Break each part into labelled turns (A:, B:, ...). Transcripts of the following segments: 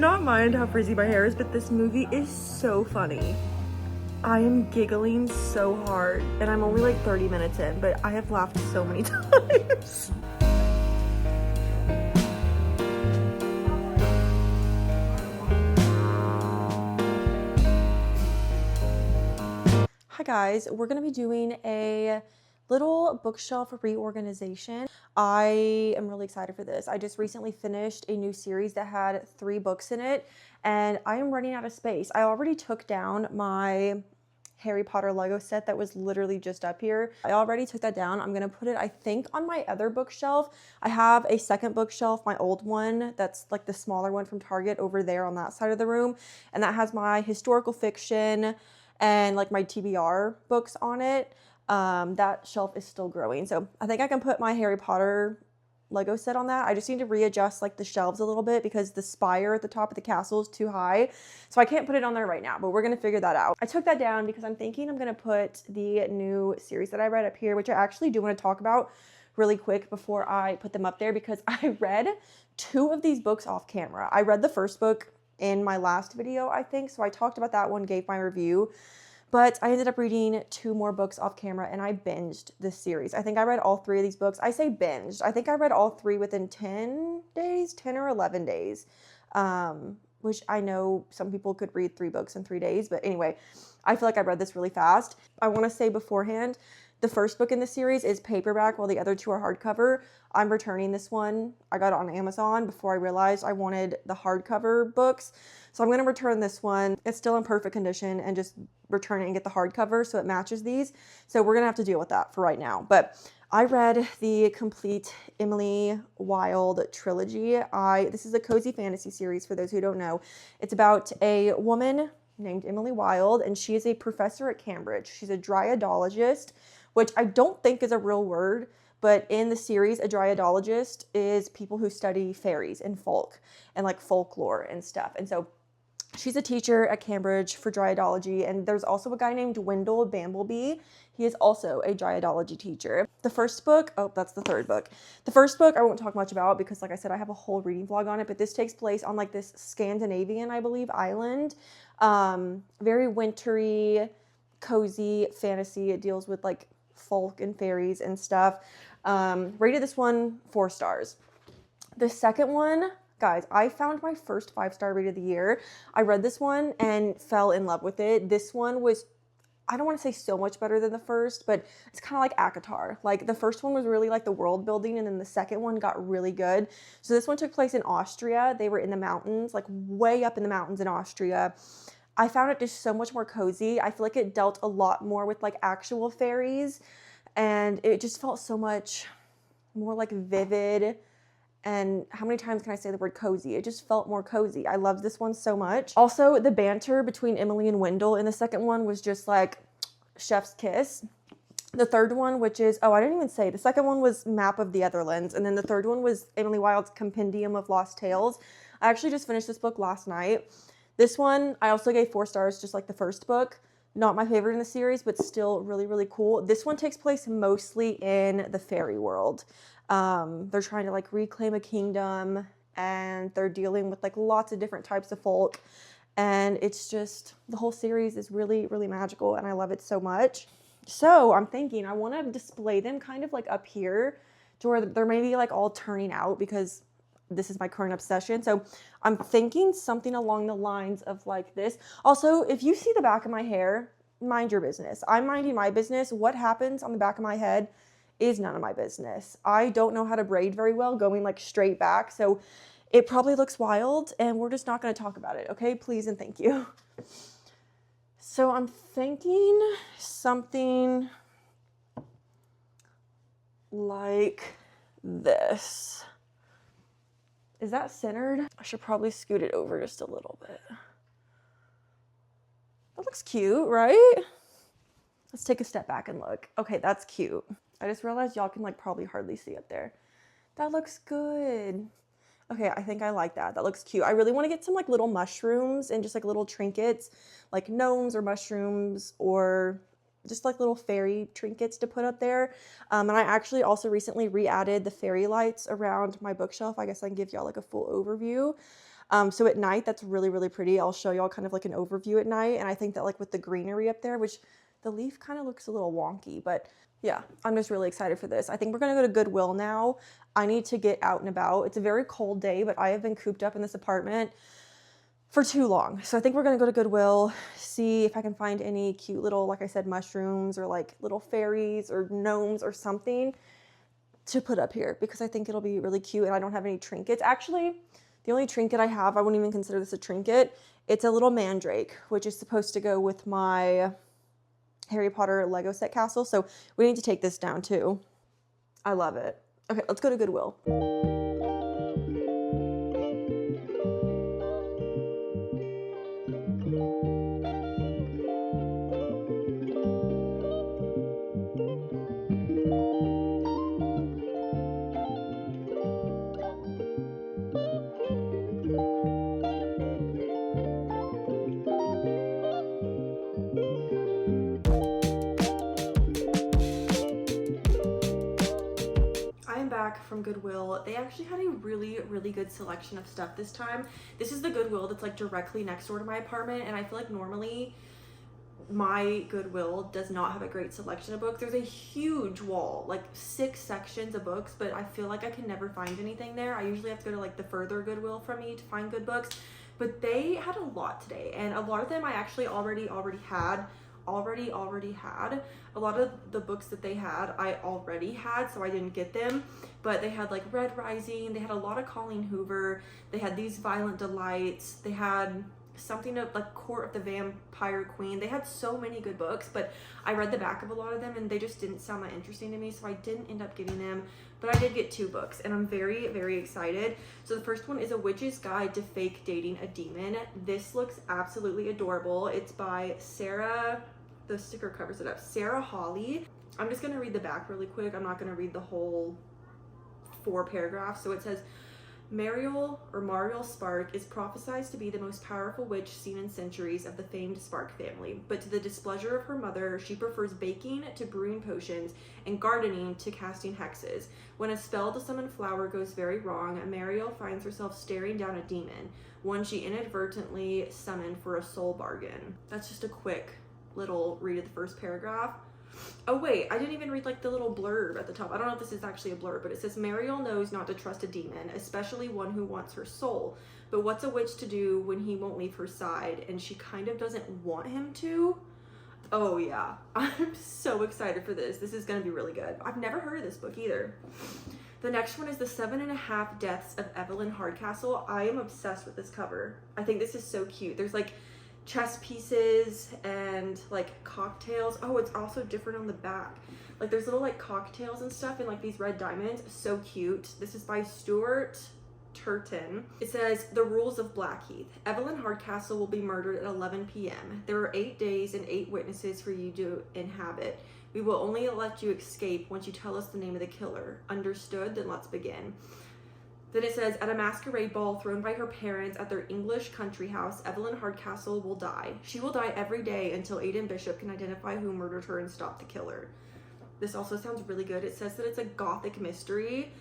A: not mind how frizzy my hair is, but this movie is so funny. I am giggling so hard, and I'm only like 30 minutes in, but I have laughed so many times. Hi guys, we're gonna be doing a little bookshelf reorganization. I am really excited for this. I just recently finished a new series that had 3 books in it, and I am running out of space. I already took down my Harry Potter Lego set that was literally just up here. I already took that down. I'm gonna put it, I think, on my other bookshelf. I have a second bookshelf, my old one, that's like the smaller one from Target over there on that side of the room, and that has my historical fiction and like my TBR books on it. That shelf is still growing. So I think I can put my Harry Potter Lego set on that. I just need to readjust like the shelves a little bit because the spire at the top of the castle is too high. So I can't put it on there right now, but we're gonna figure that out. I took that down because I'm thinking I'm gonna put the new series that I read up here, which I actually do want to talk about really quick before I put them up there, because I read 2 of these books off camera. I read the first book in my last video, I think. So I talked about that one, gave my review, but I ended up reading 2 more books off camera and I binged this series. I think I read all 3 of these books. I say binged. I think I read all 3 within 10 days, 10 or 11 days, which I know some people could read 3 books in 3 days. But anyway, I feel like I read this really fast. I want to say beforehand, the first book in the series is paperback while the other 2 are hardcover. I'm returning this one. I got it on Amazon before I realized I wanted the hardcover books. So I'm going to return this one. It's still in perfect condition, and just return it and get the hardcover so it matches these. So we're going to have to deal with that for right now. But I read the complete Emily Wilde trilogy. This is a cozy fantasy series for those who don't know. It's about a woman named Emily Wilde, and she is a professor at Cambridge. She's a dryadologist, which I don't think is a real word, but in the series, a dryadologist is people who study fairies and folk and like folklore and stuff. And so she's a teacher at Cambridge for dryadology, and there's also a guy named Wendell Bambleby. He is also a dryadology teacher. The first book, oh, that's the third book. The first book I won't talk much about because, like I said, I have a whole reading vlog on it, but this takes place on like this Scandinavian, I believe, island. Very wintry, cozy fantasy. It deals with like folk and fairies and stuff. Rated this one 4 stars. The second one, guys, I found my first 5-star read of the year. I read this one and fell in love with it. This one was, I don't want to say so much better than the first, but it's kind of like ACOTAR. Like the first one was really like the world building, and then the second one got really good. So this one took place in Austria. They were in the mountains, like way up in the mountains in Austria. I found it just so much more cozy. I feel like it dealt a lot more with like actual fairies, and it just felt so much more like vivid. And how many times can I say the word cozy? It just felt more cozy. I loved this one so much. Also, the banter between Emily and Wendell in the second one was just like chef's kiss. The third one, which is, oh, I didn't even say, the second one was Map of the Etherlands, and then the third one was Emily Wilde's Compendium of Lost Tales. I actually just finished this book last night. This one, I also gave 4 stars, just like the first book. Not my favorite in the series, but still really, really cool. This one takes place mostly in the fairy world. They're trying to like reclaim a kingdom, and they're dealing with like lots of different types of folk. And it's just, the whole series is really, really magical, and I love it so much. So I'm thinking I want to display them kind of like up here to where they're maybe like all turning out, because this is my current obsession. So I'm thinking something along the lines of like this. Also, if you see the back of my hair, mind your business. I'm minding my business. What happens on the back of my head is none of my business. I don't know how to braid very well going like straight back. So it probably looks wild, and we're just not going to talk about it. Okay, please and thank you. So I'm thinking something like this. Is that centered? I should probably scoot it over just a little bit. That looks cute, right? Let's take a step back and look. Okay, that's cute. I just realized y'all can like probably hardly see up there. That looks good. Okay, I think I like that. That looks cute. I really want to get some like little mushrooms and just like little trinkets, like gnomes or mushrooms, or just like little fairy trinkets to put up there. And I actually also recently re-added the fairy lights around my bookshelf. I guess I can give y'all like a full overview. So at night, that's really, really pretty. I'll show y'all kind of like an overview at night. And I think that like with the greenery up there, which the leaf kind of looks a little wonky, but yeah, I'm just really excited for this. I think we're gonna go to Goodwill now. I need to get out and about. It's a very cold day, but I have been cooped up in this apartment for too long. So I think we're gonna go to Goodwill, see if I can find any cute little, like I said, mushrooms or like little fairies or gnomes or something to put up here, because I think it'll be really cute, and I don't have any trinkets. Actually, the only trinket I have, I wouldn't even consider this a trinket. It's a little mandrake, which is supposed to go with my Harry Potter Lego set castle. So we need to take this down too. I love it. Okay, let's go to Goodwill. Back from Goodwill. They actually had a really, really good selection of stuff this time. This is the Goodwill that's like directly next door to my apartment, and I feel like normally my Goodwill does not have a great selection of books. There's a huge wall, like 6 sections of books, but I feel like I can never find anything there. I usually have to go to like the further Goodwill from me to find good books, but they had a lot today, and a lot of them I actually already had. A lot of the books that they had I already had, so I didn't get them. But they had like Red Rising, they had a lot of Colleen Hoover, they had These Violent Delights, they had something of like Court of the Vampire Queen. They had so many good books, but I read the back of a lot of them and they just didn't sound that interesting to me, so I didn't end up getting them. But I did get 2 books, and I'm very, very excited. So the first one is A Witch's Guide to Fake Dating a Demon. This looks absolutely adorable. It's by Sarah, the sticker covers it up, Sarah Hawley. I'm just gonna read the back really quick. I'm not gonna read the whole 4 paragraphs. So it says, Mariel Spark is prophesied to be the most powerful witch seen in centuries of the famed Spark family, but to the displeasure of her mother, she prefers baking to brewing potions and gardening to casting hexes. When a spell to summon flower goes very wrong, Mariel finds herself staring down a demon, one she inadvertently summoned for a soul bargain. That's just a quick little read of the first paragraph. Oh wait, I didn't even read like the little blurb at the top. I don't know if this is actually a blurb, but it says, Mariel knows not to trust a demon, especially one who wants her soul. But what's a witch to do when he won't leave her side and she kind of doesn't want him to? Oh yeah, I'm so excited for this. This is gonna be really good. I've never heard of this book either. The next one is The 7.5 Deaths of Evelyn Hardcastle. I am obsessed with this cover. I think this is so cute. There's like chess pieces and like cocktails. Oh, it's also different on the back. Like there's little like cocktails and stuff and like these red diamonds. So cute. This is by Stuart Turton. It says, The Rules of Blackheath. Evelyn Hardcastle will be murdered at 11 p.m. There are 8 days and 8 witnesses for you to inhabit. We will only let you escape once you tell us the name of the killer. Understood? Then let's begin. Then it says, at a masquerade ball thrown by her parents at their English country house, Evelyn Hardcastle will die. She will die every day until Aidan Bishop can identify who murdered her and stop the killer. This also sounds really good. It says that it's a gothic mystery.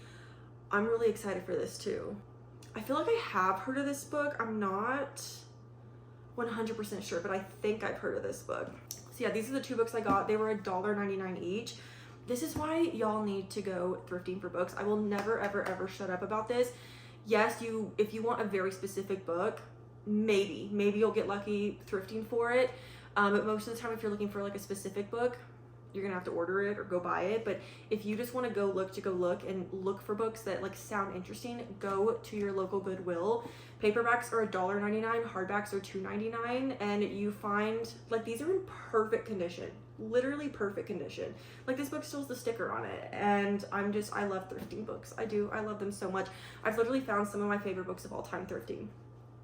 A: I'm really excited for this too. I feel like I have heard of this book. I'm not 100% sure, but I think I've heard of this book. So yeah, these are the 2 books I got. They were $1.99 each. This is why y'all need to go thrifting for books. I will never, ever, ever shut up about this. Yes, if you want a very specific book, maybe you'll get lucky thrifting for it. But most of the time, if you're looking for like a specific book, you're gonna have to order it or go buy it. But if you just want to go look and look for books that like sound interesting, go to your local Goodwill. Paperbacks are $1.99, hardbacks are $2.99, and you find like these are in perfect condition, literally perfect condition. Like this book still has the sticker on it, and I love thrifting books. I love them so much. I've literally found some of my favorite books of all time thrifting.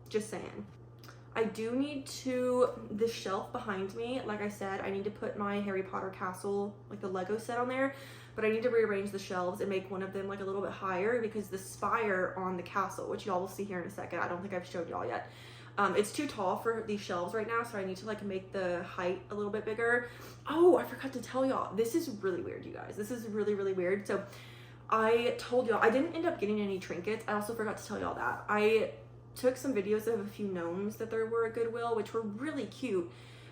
A: Just saying. I do need to, the shelf behind me, like I said, I need to put my Harry Potter castle, like the Lego set on there, but I need to rearrange the shelves and make one of them like a little bit higher, because the spire on the castle, which y'all will see here in a second, I don't think I've showed y'all yet, it's too tall for these shelves right now, so I need to like make the height a little bit bigger. Oh, I forgot to tell y'all, this is really weird, you guys. This is really, really weird. So I told y'all, I didn't end up getting any trinkets. I also forgot to tell y'all that. I took some videos of a few gnomes that there were at Goodwill, which were really cute.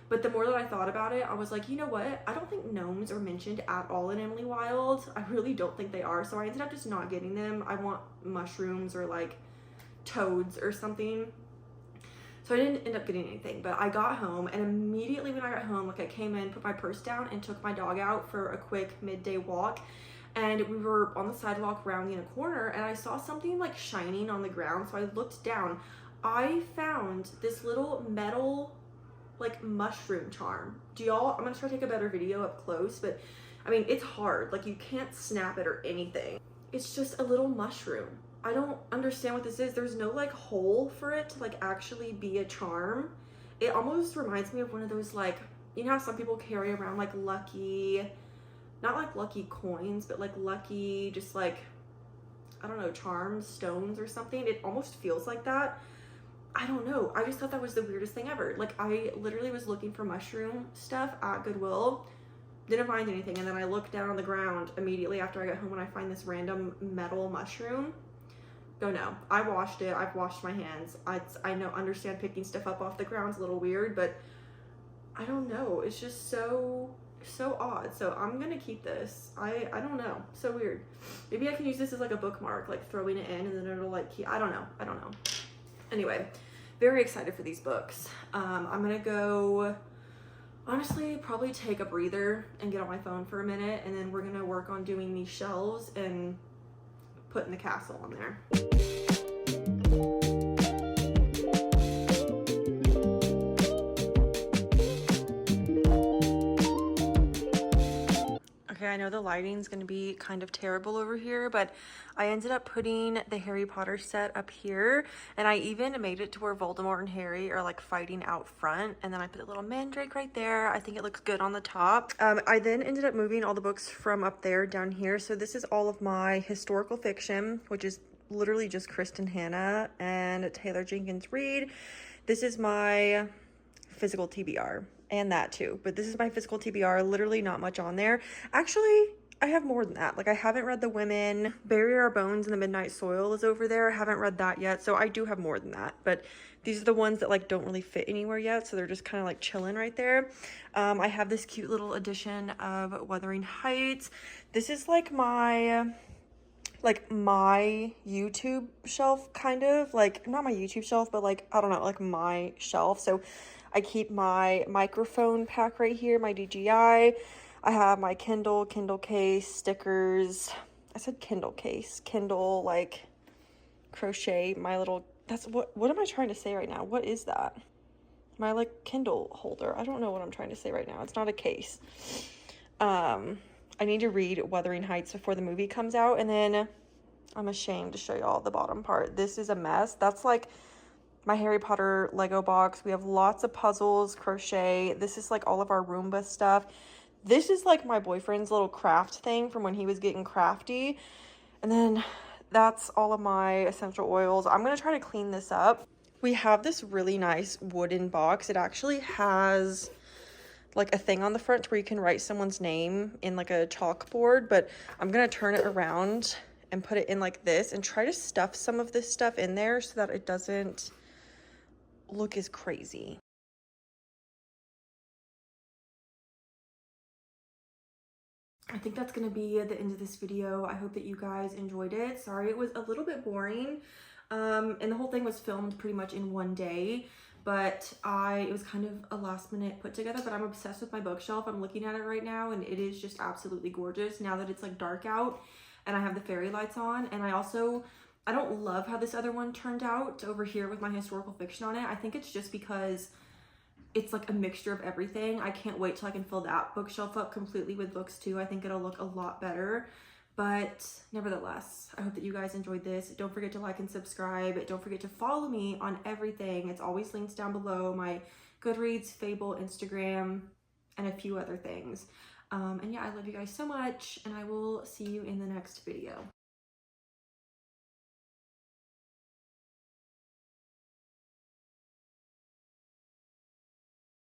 A: But the more that I thought about it, I was like, you know what? I don't think gnomes are mentioned at all in Emily Wild. I really don't think they are. So I ended up just not getting them. I want mushrooms or like toads or something. So I didn't end up getting anything, but I got home, and immediately when I got home, like I came in, put my purse down, and took my dog out for a quick midday walk. And we were on the sidewalk rounding a corner, and I saw something like shining on the ground. So I looked down. I found this little metal like mushroom charm. I'm gonna try to take a better video up close, but I mean, it's hard. Like you can't snap it or anything. It's just a little mushroom. I don't understand what this is. There's no like hole for it to like actually be a charm. It almost reminds me of one of those, like, you know how some people carry around like lucky, not like lucky coins, but like lucky, just like, I don't know, charms, stones or something. It almost feels like that. I don't know. I just thought that was the weirdest thing ever. Like I literally was looking for mushroom stuff at Goodwill, didn't find anything. And then I looked down on the ground immediately after I got home and I find this random metal mushroom. Go no. I washed it. I've washed my hands. I know, understand picking stuff up off the ground's a little weird, but I don't know. It's just so odd. So I'm gonna keep this. I don't know. So weird. Maybe I can use this as like a bookmark, like throwing it in and then it'll like keep, I don't know. Anyway, very excited for these books. I'm gonna go, honestly, probably take a breather and get on my phone for a minute, and then we're gonna work on doing these shelves and putting the castle on there. Okay, I know the lighting's gonna be kind of terrible over here, but I ended up putting the Harry Potter set up here, and I even made it to where Voldemort and Harry are like fighting out front, and then I put a little mandrake right there. I think it looks good on the top. I then ended up moving all the books from up there down here. So this is all of my historical fiction, which is literally just Kristen Hanna and Taylor Jenkins Reid. This is my physical TBR. And that too, but this is my physical TBR. Literally not much on there. Actually, I have more than that. Like I haven't read The Women. Bury Our Bones in the Midnight Soil is over there. I haven't read that yet, so I do have more than that, but these are the ones that like don't really fit anywhere yet, so they're just kind of like chilling right there. I have this cute little edition of Wuthering Heights. This is like my YouTube shelf, kind of like, not my YouTube shelf, but like, I don't know, like my shelf. So I keep my microphone pack right here, my DJI. I have my Kindle case, stickers. I said Kindle case, Kindle like crochet, my little, what am I trying to say right now? What is that? My like Kindle holder. I don't know what I'm trying to say right now. It's not a case. I need to read Wuthering Heights before the movie comes out, and then I'm ashamed to show y'all the bottom part. This is a mess. That's like my Harry Potter Lego box. We have lots of puzzles, crochet. This is like all of our Roomba stuff. This is like my boyfriend's little craft thing from when he was getting crafty. And then that's all of my essential oils. I'm gonna try to clean this up. We have this really nice wooden box. It actually has like a thing on the front where you can write someone's name in like a chalkboard, but I'm gonna turn it around and put it in like this and try to stuff some of this stuff in there so that it doesn't look as crazy. I think that's gonna be the end of this video. I hope that you guys enjoyed it. Sorry it was a little bit boring, and the whole thing was filmed pretty much in one day, but it was kind of a last minute put together. But I'm obsessed with my bookshelf. I'm looking at it right now and it is just absolutely gorgeous now that it's like dark out and I have the fairy lights on. And I don't love how this other one turned out over here with my historical fiction on it. I think it's just because it's like a mixture of everything. I can't wait till I can fill that bookshelf up completely with books too. I think it'll look a lot better. But nevertheless, I hope that you guys enjoyed this. Don't forget to like and subscribe. Don't forget to follow me on everything. It's always links down below. My Goodreads, Fable, Instagram, and a few other things. And yeah, I love you guys so much, and I will see you in the next video.